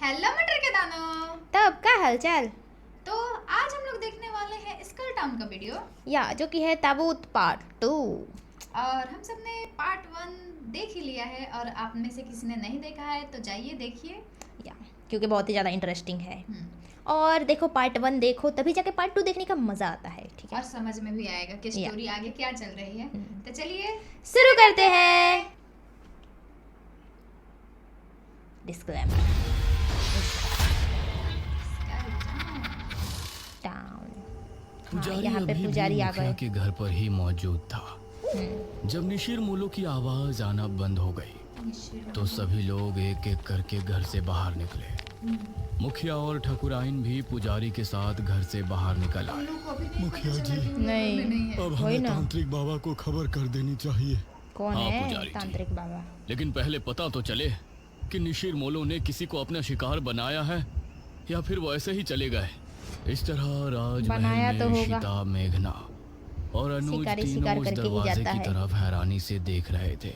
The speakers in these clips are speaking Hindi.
हेलो मटर के दानों। तब का हालचाल। तो आज हम लोग देखने वाले हैं स्कल टाउन का वीडियो, या जो कि है ताबूत पार्ट 2। और हम सब ने पार्ट 1 देख ही लिया है, और आप में से किसी ने नहीं देखा है तो जाइए देखिए, या क्योंकि बहुत ही ज़्यादा इंटरेस्टिंग है। हम्म, और देखो पार्ट 1 देखो तभी जाके पार्ट 2 देखने का मज़ा आता है। ठीक है, और समझ में भी आएगा कि या। स्टोरी आगे क्या चल रही है। तो चलिए शुरू करते हैं। Disclaimer town. हाँ, पुजारी यहाँ पे अभी पुजारी भी आ मुखिया गए। के घर पर ही मौजूद था। जब निशिर मोलो की आवाज आना बंद हो गई तो सभी लोग एक एक करके घर से बाहर निकले। मुखिया और ठकुराइन भी पुजारी के साथ घर से बाहर निकल आए। मुखिया जी, नहीं, अब वही हमें ना। तांत्रिक बाबा को खबर कर देनी चाहिए। कौन हाँ, है पुजारी जी। तांत्रिक बाबा? लेकिन पहले पता तो चले कि निशिर मोलो ने किसी को अपना शिकार बनाया है या फिर वो ऐसे ही चले गए। इस तरह बनाया राजमहल तो में होगा। शीता, मेघना और अनुज शिकारी तीनों शिकार उस करके ही दरवाजे जाता की है। तरफ हैरानी से देख रहे थे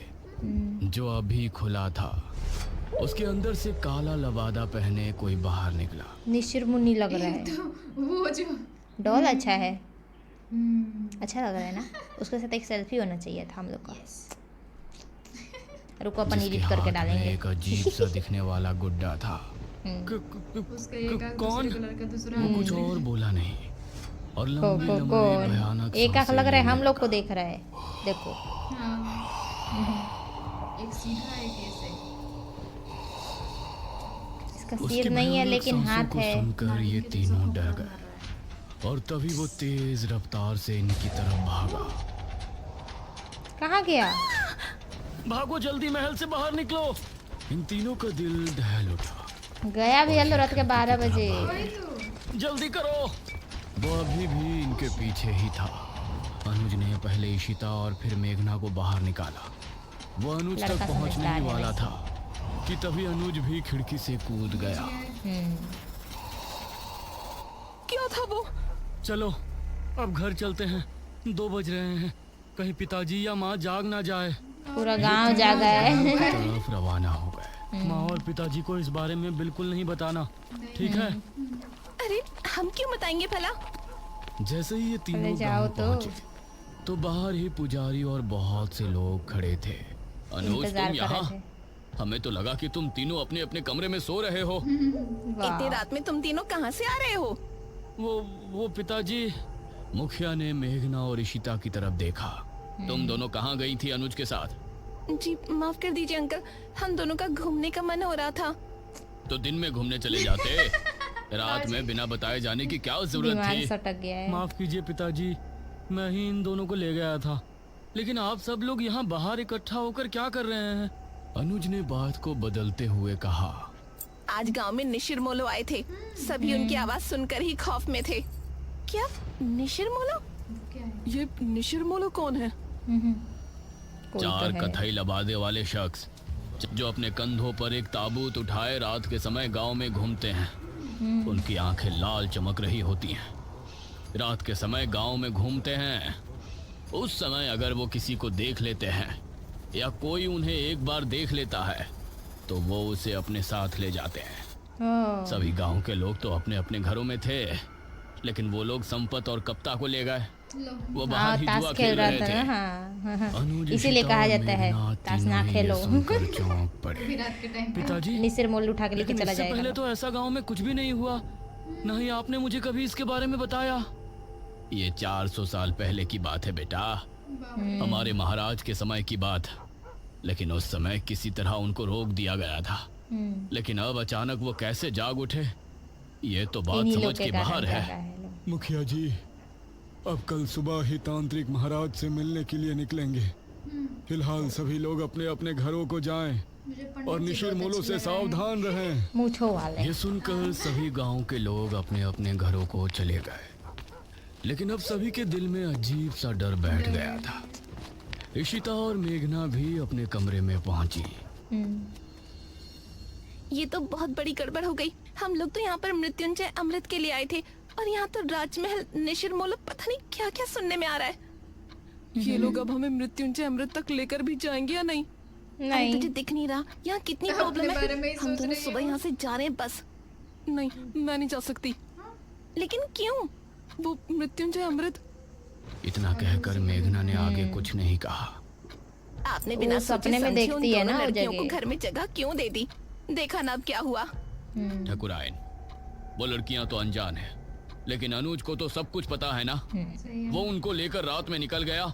जो अभी खुला था। उसके अंदर से काला लबादा पहने कोई बाहर निकला। निशिर मुन्नी लग रहा है। तो वो जो डॉल अच्छा है, अच्छा लग रहा है ना। उसके साथ एक सेल्फी होना चाहिए था हम लोग का। रुको अपन जिसके एडिट करके हाथ में डालेंगे। एक अजीब सा दिखने वाला गुड्डा था। उसका एक आंख कौन? दूसरे कलर का, दूसरा वो कुछ और बोला नहीं और लंबे लंबे कौन? भयानक एक आंख सांसें लग रहा है लेने हम लोग को लगा। देख रहा है। देखो हाँ। एक सीधा एक ऐसे। इसका उसकी सिर नहीं है भयानक लेकिन सांसों हाथ को है। सुनकर ये के तीनों दूसरों को डर मार गए रहा है। और तभी वो तेज रफ्तार से इनकी तरफ भागा। कहाँ गया? भागो जल्दी, महल से बाहर निकलो। इन तीनों का दिल दहल उठा। गया भी हल्लो रात के 12 बजे। वही तो। जल्दी करो। वो अभी भी इनके पीछे ही था। अनुज ने पहले इशिता और फिर मेघना को बाहर निकाला। वो अनुज तक लड़का पहुंचने समझदार ही है वाला वैसे। था कि तभी अनुज भी खिड़की से कूद गया। क्या था वो? चलो अब घर चलते हैं, 2 बज रहे हैं। कहीं पिताजी या माँ जाग ना जाए। पूरा गांव जागा है। तरफ रवाना हो गए। माँ और पिताजी को इस बारे में बिल्कुल नहीं बताना, ठीक है? अरे हम क्यों बताएंगे भला? जैसे ही ये तीनों पहले जाओ गांव तो। पहुंचे तो बाहर ही पुजारी और बहुत से लोग खड़े थे। अनुज, इंतजार तुम कर रहे यहाँ? थे। हमें तो लगा कि तुम तीनों अपने अपने कमरे में सो रहे हो। वाह। इतनी रात में तुम तीनों कहाँ से आ रहे हो? वो पिताजी। मुखिया ने मेघना और इशिता की तरफ देखा। तुम दोनों कहाँ गई थी अनुज के साथ? जी माफ कर दीजिए अंकल, हम दोनों का घूमने का मन हो रहा था। तो दिन में घूमने चले जाते। रात में बिना बताए जाने की क्या जरूरत दिमाग थी? सटक गया है। माफ कीजिए पिताजी, मैं ही इन दोनों को ले गया था। लेकिन आप सब लोग यहाँ बाहर इकट्ठा होकर क्या कर रहे हैं? अनुज ने बात को बदलते हुए कहा। आज गांव में निशिर मोलो आए थे। सभी उनकी आवाज सुनकर ही खौफ में थे। क्या निशिर मोलो? क्या है? ये निशिर मोलो कौन है? कोई चार तो है। कथई लबादे वाले शख्स जो अपने कंधों पर एक ताबूत उठाए रात के समय गांव में घूमते हैं। उनकी आंखें लाल चमक रही होती हैं। रात के समय गांव में घूमते हैं। उस समय अगर वो किसी को देख लेते हैं या कोई उन्हें एक बार देख लेता है तो वो उसे अपने साथ ले जाते हैं। ओह, सभी गांव के लोग तो अपने अपने घरों में थे, लेकिन वो लोग संपत और कप्ता को ले गए। लो। वो हाँ, बाहर ही ताश जुआ खेल खेल रहा रहे था थे। ना। हाँ, हाँ। अनुज, इसीलिए इशिता कहा और जाता है मेघना ताश तीनों ना ही ये खेलो। सुनकर चौंक पड़े। अभी रात के टाइम पे। पिताजी, निसिर मोल उठा के लेके लेकिन चला इससे जाएगा। पहले तो ऐसा गांव में कुछ भी नहीं हुआ। न ही आपने मुझे कभी इसके बारे में बताया। ये 400 साल पहले की बात है बेटा, हमारे महाराज के समय की बात। लेकिन उस समय किसी तरह उनको रोक दिया गया था। लेकिन अब अचानक वो कैसे जाग उठे, ये तो बात इन्हीं लोग समझ के के कारण बाहर जागा है। है लोग। मुखिया जी, अब कल सुबह ही तांत्रिक महाराज से मिलने के लिए निकलेंगे। फिलहाल सभी लोग अपने अपने घरों को जाएं मुझे पंडित और जी निशिर बहुत मोलो अच्छे से लग रहे हैं। सावधान रहें। मूंछों वाले। ये सुनकर सभी गांव के लोग अपने अपने घरों को चले गए। लेकिन अब सभी के दिल में अजीब सा डर बैठ गया था। इशिता और मेघना भी अपने कमरे में पहुंची। ये तो बहुत बड़ी गड़बड़ हो गई। हम लोग तो यहाँ पर मृत्युंजय अमृत के लिए आए थे और यहाँ तो राजमहल निशिर मोलो पता नहीं क्या क्या सुनने में आ रहा है। ये लोग अब हमें मृत्युंजय अमृत तक लेकर भी जाएंगे या नहीं? अरे नहीं। तुझे दिख नहीं रहा यहाँ कितनी अपने प्रॉब्लम बारे में है। ही हम सोच दोनों रही सुबह हूँ। यहाँ से जा रहे हैं बस। नहीं, मैं नहीं जा सकती। लेकिन क्यों? वो मृत्युंजय अमृत। इतना कहकर मेघना ने आगे कुछ नहीं कहा। आपने वो बिना सपने सोचे में समझे उन देखती है दोनों ना वो लड़कियों को जगह। घर में जगह क्यों दे दी? देखा ना अब क्या हुआ। ठकुराइन, वो लड़कियां तो अनजान है, लेकिन अनुज को तो सब कुछ पता है ना। सही है। वो उनको लेकर रात में निकल गया,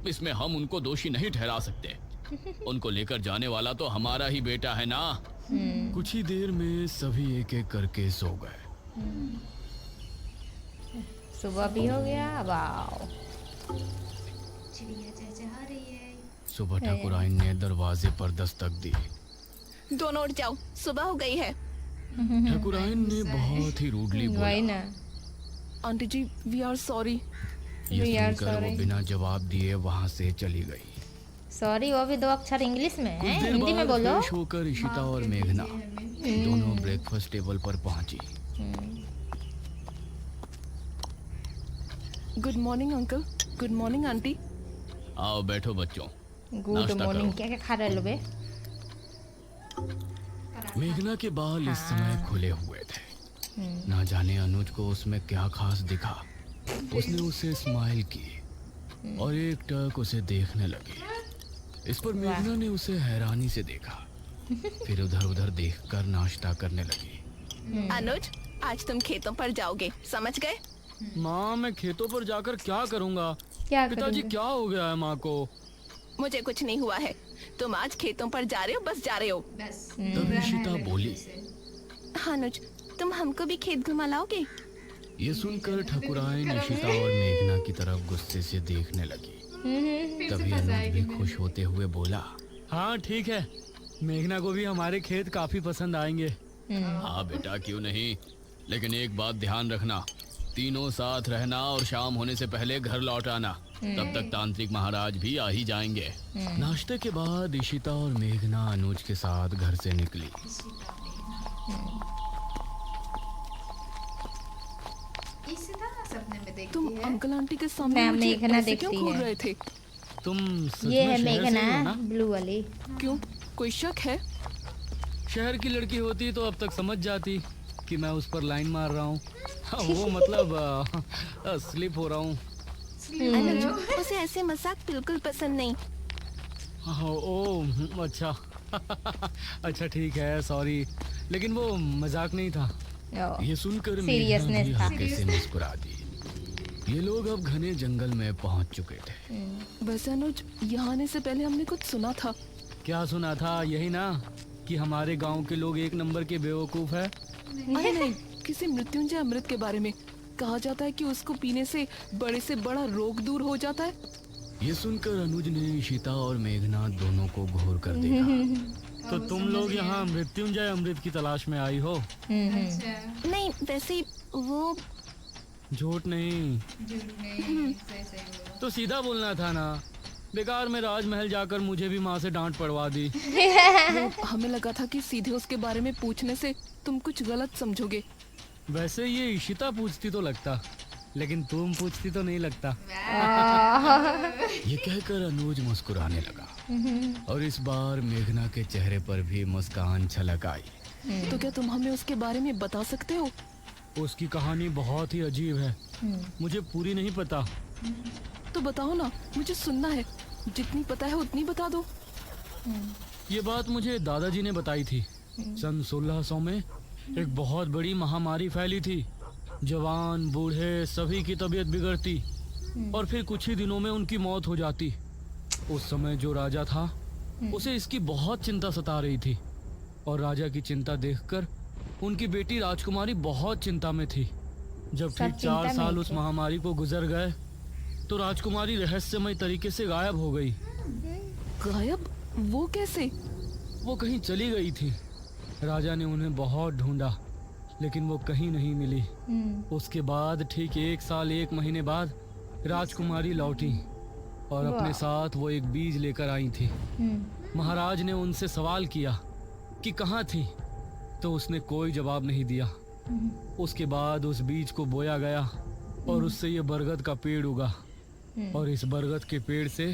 इसमें हम उनको दोषी नहीं ठहरा सकते। उनको लेकर जाने वाला तो हमारा ही बेटा है ना। कुछ ही देर में सभी एक एक करके सो गए। सुबह भी हो गया। वाह। चिड़िया चहचहा रही है। सुबह ठकुराइन ने दरवाजे पर दस्तक दी। दोनों उठ जाओ, सुबह हो गई है। ठकुराइन ने बहुत ही रूडली वही बोला। ना। Aunty ji, we are sorry. ये We are सुनकर वो sorry। बिना जवाब दिए वहां से चली गई। सॉरी, वो भी 2 अक्षर इंग्लिश में कुछ है, देर हिंदी में बाद बोलो। फ्रेश होकर इशिता और मेघना दोनों ब्रेकफास्ट टेबल पर पहुंची। Good morning uncle. Good morning aunty. आओ बैठो बच्चों। गुड नाश्ता मॉर्निंग। करो। क्या क्या खा रहे लो बे? मेघना के बाल इस समय खुले हुए थे। ना जाने अनुज को उसमें क्या खास दिखा। उसने उसे स्माइल की और एक टक उसे देखने लगी। इस पर मेघना ने उसे हैरानी से देखा, फिर उधर उधर देखकर नाश्ता करने लगी। अनुज, आज तुम खेतों पर जाओगे, समझ गए? माँ, मैं खेतों पर जाकर क्या करूँगा? क्या पिताजी करोगे? क्या हो गया है माँ को? मुझे कुछ नहीं हुआ है। तुम आज खेतों पर जा रहे हो, बस जा रहे हो। बस तब इशिता बोली। हाँ अनुज, तुम हमको भी खेत घुमा लाओगे? ये सुनकर ठकुराइन इशिता और मेघना की तरफ गुस्से से देखने लगी। तभी अनुज भी खुश होते हुए बोला, हाँ ठीक है, मेघना को भी हमारे खेत काफी पसंद आएंगे। हाँ बेटा, क्यों नहीं, लेकिन एक बात ध्यान रखना, तीनों साथ रहना और शाम होने से पहले घर लौट आना। तब तक तांत्रिक महाराज भी आ ही जाएंगे। नाश्ते के बाद इशिता और मेघना अनुज के साथ घर से निकली। इशिता सपने में देखती तुम है। अंकल आंटी के सामने मैं मुझे मेघना ऐसे क्यों देखती घूर है। रहे थे? तुम सच ये में है शहर से ही हो मेघना, ना? ब्लू वाली। क्यों, कोई शक है? शहर की लड़की होती तो अब तक समझ जाती कि मैं उस पर लाइन मार रहा हूँ। वो मतलब स्लिप हो रहा हूँ। अनुज, उसे ऐसे मजाक बिल्कुल पसंद नहीं। ओह अच्छा। अच्छा ठीक है, सॉरी, लेकिन वो मजाक नहीं था। ओ, ये सुनकर Seriousness मेघना भी था। हल्के से मुस्कुरा दी। ये लोग अब घने जंगल में पहुंच चुके थे। वैसे अनुज, यहाँ आने से पहले हमने कुछ सुना था। क्या सुना था? यही ना कि हमारे गांव के लोग एक नंबर के बेवकूफ है। अरे नहीं, किसी मृत्युंजय अमृत के बारे में कहा जाता है कि उसको पीने से बड़ा रोग दूर हो जाता है। ये सुनकर अनुज ने इशिता और मेघना दोनों को घूर कर देखा। तो तुम लोग यहाँ मृत्युंजय अमृत की तलाश में आई हो? अच्छा, नहीं, वैसे वो झूठ नहीं झूठ नहीं, सही सही बोलो। तो सीधा बोलना था ना। बेकार में राजमहल जाकर मुझे भी माँ से डांट पड़वा दी। हमें लगा था कि सीधे उसके बारे में पूछने से तुम कुछ गलत समझोगे। वैसे ये इशिता पूछती तो लगता, लेकिन तुम पूछती तो नहीं लगता। ये कहकर अनुज मुस्कुराने लगा और इस बार मेघना के चेहरे पर भी मुस्कान छलक आई। तो क्या तुम हमें उसके बारे में बता सकते हो? उसकी कहानी बहुत ही अजीब है, मुझे पूरी नहीं पता। तो बताओ ना, मुझे सुनना है। जितनी पता है उतनी बता दो। ये बात मुझे दादाजी ने बताई थी। सन 1600 में एक बहुत बड़ी महामारी फैली थी। जवान बूढ़े सभी की तबीयत बिगड़ती और फिर कुछ ही दिनों में उनकी मौत हो जाती। उस समय जो राजा था उसे इसकी बहुत चिंता सता रही थी और राजा की चिंता देखकर उनकी बेटी राजकुमारी बहुत चिंता में थी। जब सब ठीक चिंता 4 में साल ही उस थे। महामारी को गुजर गए तो राजकुमारी रहस्यमय तरीके से गायब हो गई। गायब? वो कैसे? वो कहीं चली गई थी। राजा ने उन्हें बहुत ढूंढा लेकिन वो कहीं नहीं मिली। उसके बाद ठीक 1 साल 1 महीने बाद राजकुमारी लौटी और अपने वाह। साथ वो एक बीज लेकर आई थी। महाराज ने उनसे सवाल किया कि कहाँ थी, तो उसने कोई जवाब नहीं दिया। उसके बाद उस बीज को बोया गया और उससे ये बरगद का पेड़ उगा और इस बरगद के पेड़ से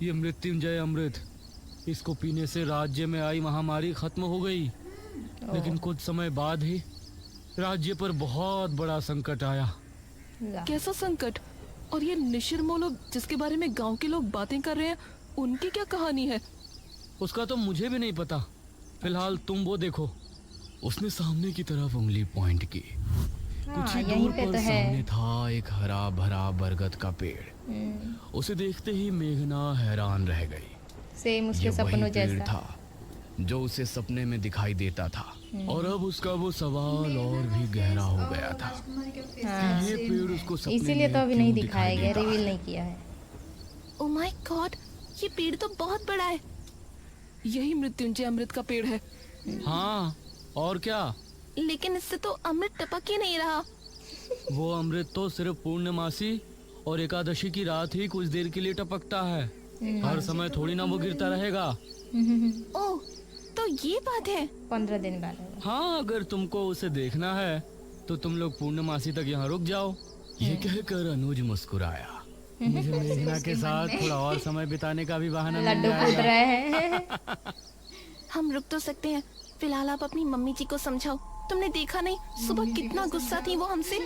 ये मृत्युंजय अमृत इसको पीने से राज्य में आई महामारी खत्म हो गई, लेकिन कुछ समय बाद ही राज्य पर बहुत बड़ा संकट आया। ला। कैसा संकट? और ये निशिरमोलो जिसके बारे में गांव के लोग बातें कर रहे हैं, उनकी क्या कहानी है? उसका तो मुझे भी नहीं पता। फिलहाल तुम वो देखो। उसने सामने की तरफ उंगली पॉइंट की। कुछ ही यहीं दूर पे पर तो है। सामने था एक हरा भरा बरगद का पेड़। उसे देखते ही मेघना हैरान रह गई। सेम ये उसके वही सपनों पेड़ जैसा। था जो उसे सपने में दिखाई देता था, और अब उसका वो सवाल और भी गहरा हो गया था कि ये पेड़ उसको सपने इसीलिए में तो अभी नहीं क्यों दिखाया गया, देता है? रिवील नहीं किया है। ओ माय गॉड, ये पेड़ तो बहुत बड़ा है। यही मृत्युंजय अमृत का पेड़ है। हाँ, और क्या? लेकिन इससे तो अमृत टपक ही नहीं रहा। वो अमृत तो सिर्फ पूर्णमासी और एकादशी की रात ही कुछ देर के लिए टपकता है। हर समय थोड़ी ना वो गिरता रहेगा। ओह, तो ये बात है। 15 दिन बाद होगा। हाँ, अगर तुमको उसे देखना है तो तुम लोग पूर्णमासी तक यहाँ रुक जाओ। ये कहकर अनुज मुस्कुराया। मुझे मेघना के साथ थोड़ा और समय बिताने का भी बहाना मिल लड्डू कूद जाएगा। रहे हैं। हम रुक तो सकते हैं। फिलहाल आप अपनी मम्मी जी को समझाओ। तुमने देखा नहीं सुबह कितना गुस्सा थी वो हमसे।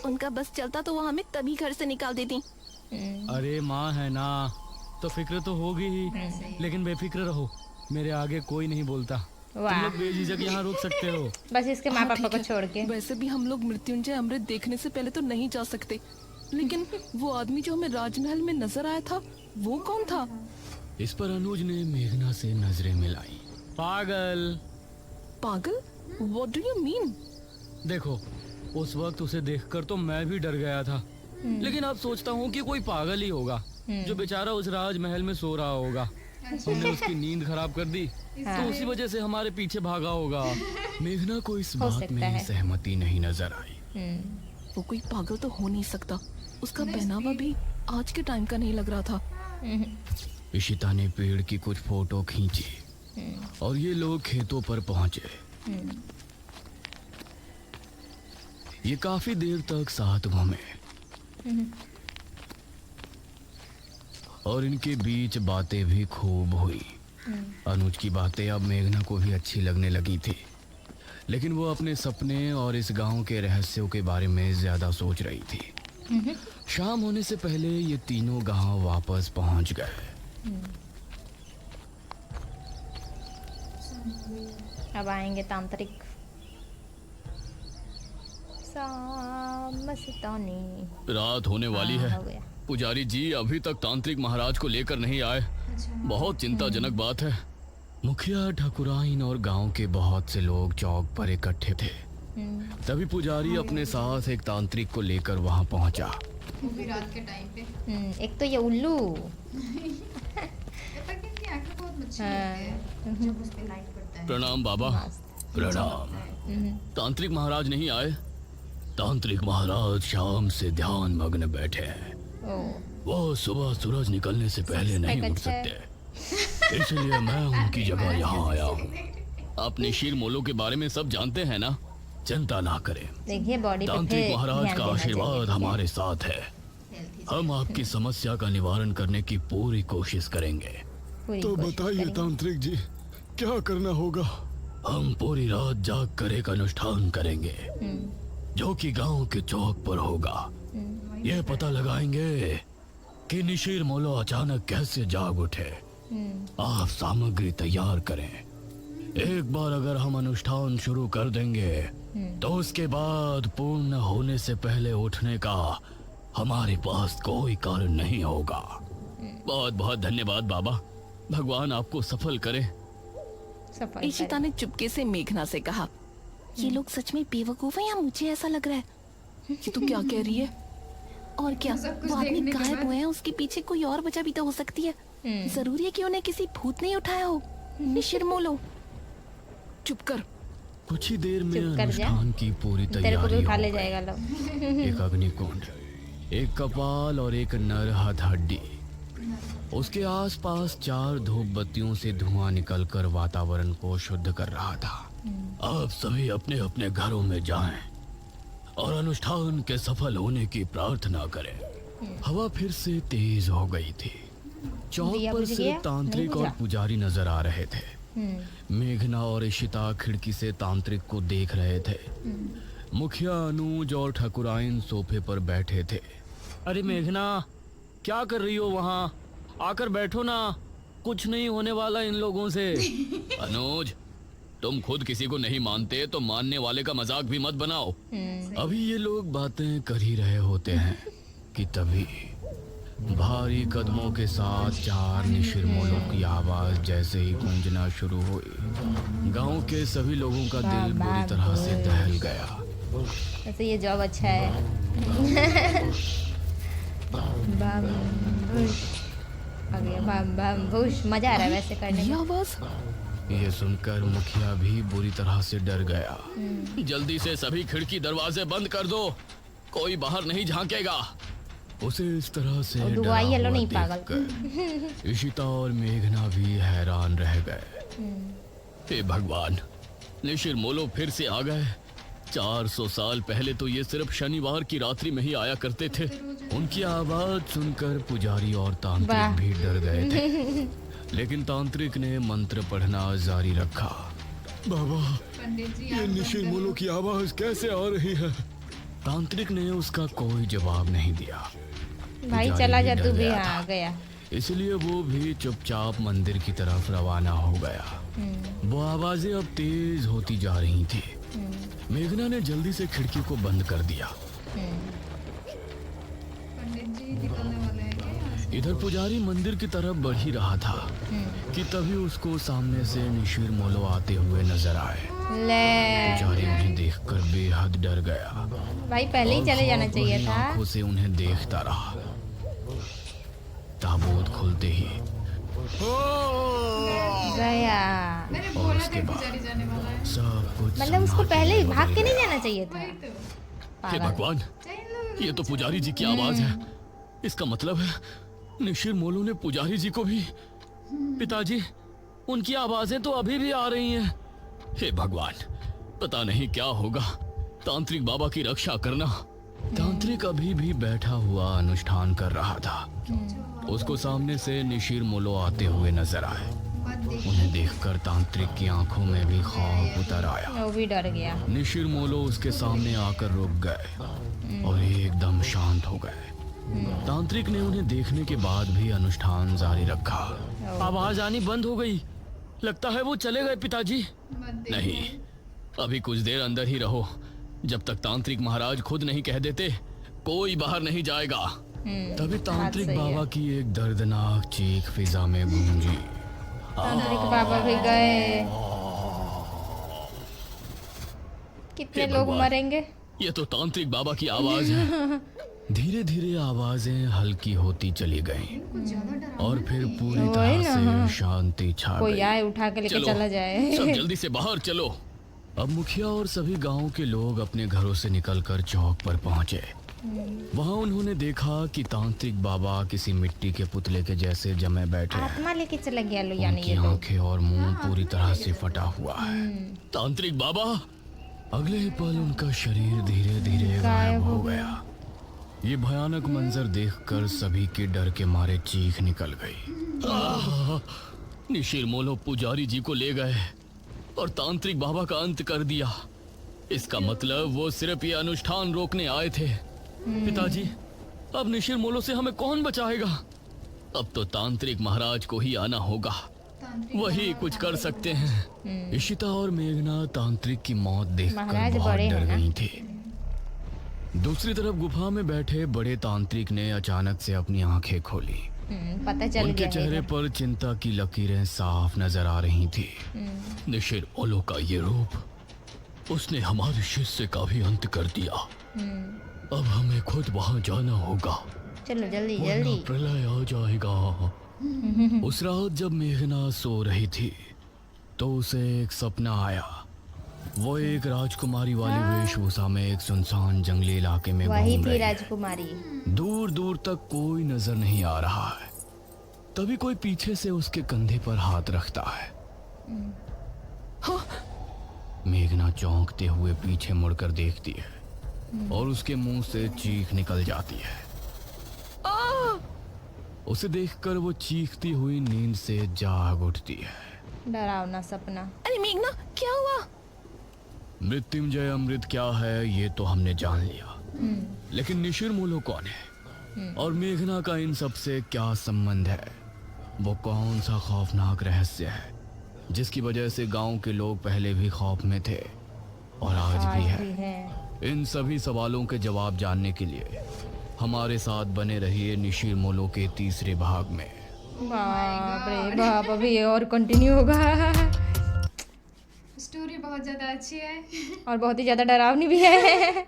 उनका बस चलता तो वो हमें तभी घर से निकाल देती। अरे माँ है ना, तो फिक्र तो होगी ही, लेकिन बेफिक्र रहो, मेरे आगे कोई नहीं बोलता। तुम वाह। लोग बेझिझक यहाँ रुक सकते हो। बस इसके माँ हाँ, पापा ठीक को है। छोड़ के। वैसे भी हम लोग मृत्युंजय अमृत देखने से पहले तो नहीं जा सकते। लेकिन वो आदमी जो हमें राजमहल में नजर आया था, वो कौन था? इस पर अनुज ने मेघना से नजरें मिलाई। पागल। पागल? What do you mean? देखो, उस वक्त उसे देखकर तो मैं भी डर गया था, लेकिन अब सोचता हूँ कि कोई पागल ही होगा जो बेचारा उस राजमहल में सो रहा होगा। हमने उसकी नींद खराब कर दी, तो उसी वजह से हमारे पीछे भागा होगा। मेघना को इस हो बात सकता में है। सहमति नहीं नजर आई। वो कोई पागल तो हो नहीं सकता। उसका पहनावा भी आज के टाइम का नहीं लग रहा था। इशिता ने पेड़ की कुछ फोटो खींची और ये लोग खेतों पर पहुंचे। ये काफी देर तक साथ घूमे और इनके बीच बातें भी खूब हुई। अनुज की बातें अब मेघना को भी अच्छी लगने लगी थी, लेकिन वो अपने सपने और इस गांव के रहस्यों के बारे में ज्यादा सोच रही थी। शाम होने से पहले ये तीनों गांव वापस पहुंच गए। अब आएंगे तांत्रिक। मस्तानी। रात होने वाली हाँ, है। हो गया। पुजारी जी अभी तक तांत्रिक महाराज को लेकर नहीं आए। बहुत चिंताजनक बात है। मुखिया, ठाकुराइन और गांव के बहुत से लोग चौक पर इकट्ठे थे। तभी पुजारी अपने साथ एक तांत्रिक को लेकर वहां पहुंचा। वो भी रात के टाइम पे। एक तो ये उल्लू। ये पर इनकी आंखें बहुत अच्छी हाँ। होती है जब उस पे लाइट पड़ता है। प्रणाम बाबा। मस्त। प्रणाम। तांत्रिक महाराज नहीं आए? तांत्रिक महाराज शाम से ध्यान मग्न बैठे हैं। वो सुबह सूरज निकलने से पहले नहीं उठ अच्छा है। सकते, इसलिए मैं उनकी जगह यहाँ आया हूँ। आप निशिर मोलो के बारे में सब जानते हैं ना? चिंता ना करें, देखिए बॉडी पे तांत्रिक ध्यान महाराज का देना आशीर्वाद चाहिए। हमारे साथ है। हम आपकी समस्या का निवारण करने की पूरी कोशिश करेंगे। पूरी तो कोशिश बताइए करेंगे। तांत्रिक जी, क्या करना होगा? हम पूरी रात जाग कर एक अनुष्ठान करेंगे जो कि गांव के चौक पर होगा। यह पता लगाएंगे कि निशिर मोलो अचानक कैसे जाग उठे। आप सामग्री तैयार करें। एक बार अगर हम अनुष्ठान शुरू कर देंगे तो उसके बाद पूर्ण होने से पहले उठने का हमारे पास कोई कारण नहीं होगा। बहुत बहुत धन्यवाद बाबा, भगवान आपको सफल करे। सफल इशिता करें। ने चुपके से मेघना से कहा, ये लोग सच में बेवकूफ है या मुझे ऐसा लग रहा है? ये तू क्या कह रही है? और क्या सब कुछ वो आदमी देखने के गायब बाद। हुए हैं, उसके पीछे कोई और वजह भी तो हो सकती है। जरूरी है कि उन्हें किसी भूत ने उठाया हो। निशिर मोलो, चुप कर। कुछ ही देर में चुप कर जा। अनुष्ठान की पूरी तेरे को भी तैयारी उठा हो ले गई। जाएगा लोग। एक अग्निकुंड, एक कपाल और एक नर हथहड्डी। उसके आसपास 4 धूप बत्तियों से धुआं निकलकर वातावरण को शुद्ध कर रहा था। आप सभी अपने अपने घरों में जाएं और अनुष्ठान के सफल होने की प्रार्थना करें। हवा फिर से तेज हो गई थी चौक दिया पर बुझ गया? सिर्फ तांत्रिक नहीं और बुझा? पुजारी नजर आ रहे थे। हम्म। मेघना और इशिता खिड़की से तांत्रिक को देख रहे थे। मुखिया अनुज और ठाकुराइन सोफे पर बैठे थे। अरे मेघना, क्या कर रही हो वहाँ? आकर बैठो ना, कुछ नहीं होने वाला इन लोगों से। अनुज, तुम खुद किसी को नहीं मानते तो मानने वाले का मजाक भी मत बनाओ। अभी ये लोग बातें कर ही रहे होते हैं कि तभी भारी कदमों के साथ 4 निशिरमोलों की आवाज जैसे ही गूंजना शुरू हुई, गांव के सभी लोगों का दिल बुरी तरह से दहल गया। वैसे ये जॉब अच्छा है। बम भुश आ गया, बम बम भुश। मजा आ रहा है वैसे करने ये में। आवाज ये सुनकर मुखिया भी बुरी तरह से डर गया। जल्दी से सभी खिड़की दरवाजे बंद कर दो, कोई बाहर नहीं झांकेगा। उसे इस तरह से और डरा दुआई येलो हुआ नहीं पागल। देखकर इशिता और मेघना भी हैरान रह गए। हे भगवान, निशिरमोलो फिर से आ गए। 400 साल पहले तो ये सिर्फ शनिवार की रात्रि में ही आया करते थे। उनकी आवाज सुनकर पुजारी और तांत्रिक वाह। भी डर गए थे। लेकिन तांत्रिक ने मंत्र पढ़ना जारी रखा। बाबा, पंडित जी ये निशिरमोलों की आवाज कैसे आ रही है? तांत्रिक ने उसका कोई जवाब नहीं दिया। भाई पुजारी चला भी जा डर तू भी। गया हाँ था। गया। इसलिए वो भी चुपचाप मंदिर की तरफ रवाना हो गया। वो आवाजें अब तेज होती जा रही थी। मेघना ने जल्दी से खिड़की को बंद कर दिया। पंडित जी निकलने वाले हैं क्या यहाँ से? इधर पुजारी मंदिर की तरफ बढ़ ही रहा था कि तभी उसको सामने से निशिरमोलो आते हुए नजर आए। ले पुजारी उन्हें देखकर बेहद डर गया। भाई पहले ही और चले जाना खौफ चाहिए भरी था। आंखों से उन्हें देखता रहा। ताबूत खुलते ही गया। मैंने और बोला उसके था बाद पुजारी जाने वाला है। सब कुछ मतलब उसको सन्नाटे पहले ही में भाग बदल के नहीं गया। जाना चाहिए था। वही तो। हे पागल। भगवान, ये तो पुजारी जी की आवाज है। इसका मतलब है निशिरमोलो ने पुजारी जी को भी। पिताजी, उनकी आवाजें तो अभी भी आ रही हैं। हे भगवान, पता नहीं क्या होगा। तांत्रिक बाबा की रक्षा करना। तांत्रिक अभी भी बैठा हुआ अनुष्ठान कर रहा था। उसको सामने से निशिरमोलो आते हुए नजर आए। मत देखिए। उन्हें देखकर तांत्रिक की आंखों में भी खौफ उतर आया। वो भी डर गया। निशिरमोलो उसके सामने आकर रुक गए और एकदम शांत हो गए। तांत्रिक ने उन्हें देखने के बाद भी अनुष्ठान जारी रखा। आवाज आनी बंद हो गई। लगता है वो चले गए पिताजी। मत देखिए। नहीं, अभी कुछ देर अंदर ही रहो। जब तक तांत्रिक महाराज खुद नहीं कह देते, कोई बाहर नहीं जाएगा। तभी तांत्रिक सही है। बाबा की एक दर्दनाक चीख फिजा में गूंजी। तांत्रिक बाबा भी गए। कितने हे लोग भगवान। मरेंगे? ये तो तांत्रिक बाबा की आवाज है। धीरे धीरे आवाजें हल्की होती चली गईं कुछ ज्यादा डरा। और फिर पूरी वही तरह ना। से शांति छा कोई गई। आए उठा के लेके चलो, चला जाए। सब जल्दी से बाहर चलो। अब मुखिया और सभी गांव के लोग अपने घरों से निकलकर चौक पर पहुंचे। वहां उन्होंने देखा कि तांत्रिक बाबा किसी मिट्टी के पुतले के जैसे जमे बैठे हैं। आत्मा लेके चला गया लो यानी उनकी ये लोग। आंखें और मुंह पूरी तरह से फटा हुआ है। तांत्रिक बाबा, अगले ही पल उनका शरीर धीरे धीरे गायब हो गया। ये भयानक मंजर देखकर सभी के डर के मारे चीख निकल गई। निशिरमोलो पुजारी जी को ले गए और तांत्रिक बाबा का अंत कर दिया। इसका मतलब वो सिर्फ ये अनुष्ठान रोकने आए थे। पिताजी, अब निशिरमोलो से हमें कौन बचाएगा? अब तो तांत्रिक महाराज को ही आना होगा। तांत्रिक वही कुछ कर सकते हैं। इशिता और मेघना तांत्रिक की मौत देखकर महाराज बहुत बड़े डर हैं ना? गई थी। दूसरी तरफ गुफा में बैठे बड़े तांत्रिक ने अचानक से अपनी आंखें खोली। पता चल उनके गया चेहरे है पर चिंता की लकीरें साफ नजर आ रही थी। निशिरमोलो का ये रूप, उसने हमारे शिष्य का भी अंत कर दिया। अब हमें खुद वहां जाना होगा, चलो जल्दी वरना जल्दी। प्रलय आ जाएगा। उस रात जब मेघना सो रही थी तो उसे एक सपना आया। वो एक राजकुमारी वाली वेशभूषा में एक सुनसान जंगली इलाके में वही घूम थी रही है। राजकुमारी। दूर दूर तक कोई नजर नहीं आ रहा है। तभी कोई पीछे से उसके कंधे पर हाथ रखता है। मेघना चौंकते हुए पीछे मुड़कर देखती है और उसके मुंह से चीख निकल जाती है। उसे देखकर वो चीखती हुई नींद से जाग उठती है। डरावना सपना। अरे मेघना, क्या हुआ? मृत्युंजय अमृत क्या है ये तो हमने जान लिया, लेकिन निशिरमूलो कौन है और मेघना का इन सब से क्या संबंध है? वो कौन सा खौफनाक रहस्य है जिसकी वजह से गांव के लोग पहले भी खौफ में थे और आज भी है? इन सभी सवालों के जवाब जानने के लिए हमारे साथ बने रहिए निशिरमूलो के तीसरे भाग में। बाप रे बाप, अभी ये और कंटिन्यू होगा। स्टोरी बहुत ज्यादा अच्छी है और बहुत ही ज्यादा डरावनी भी है।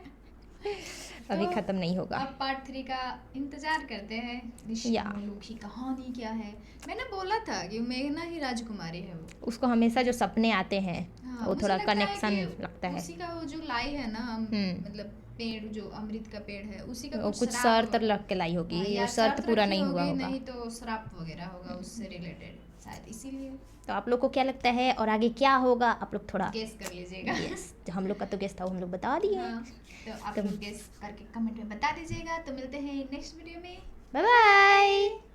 अभी तो खत्म नहीं होगा। अब पार्ट 3 का इंतजार करते हैं। निशिरमूलो की कहानी क्या है? मैंने बोला था कि मेघना ही राजकुमारी है। वो उसको हमेशा जो सपने आते हैं हाँ, वो मुझे थोड़ा लगता है कनेक्शन कि लगता है। उसी का वो जो लाई है ना, मतलब पेड़, जो अमृत का पेड़ है, उसी का वो कुछ श्राप शर्त होगा। लग के लाई होगी, हाँ, वो या शर्त शर्त पूरा रखी नहीं हुआ होगी, होगा। नहीं तो श्राप वगैरह होगा उससे रिलेटेड शायद, इसीलिए तो आप लोग को क्या लगता है और आगे क्या होगा? आप लोग थोड़ा गेस कर लीजिएगा। यस, जो हम लोग का तो गेस था वो हम लोग बता दिए। हाँ, तो आप लोग गेस करके कमेंट में बता दीजिएगा। तो मिलते हैं नेक्स्ट वीडियो में। Bye bye.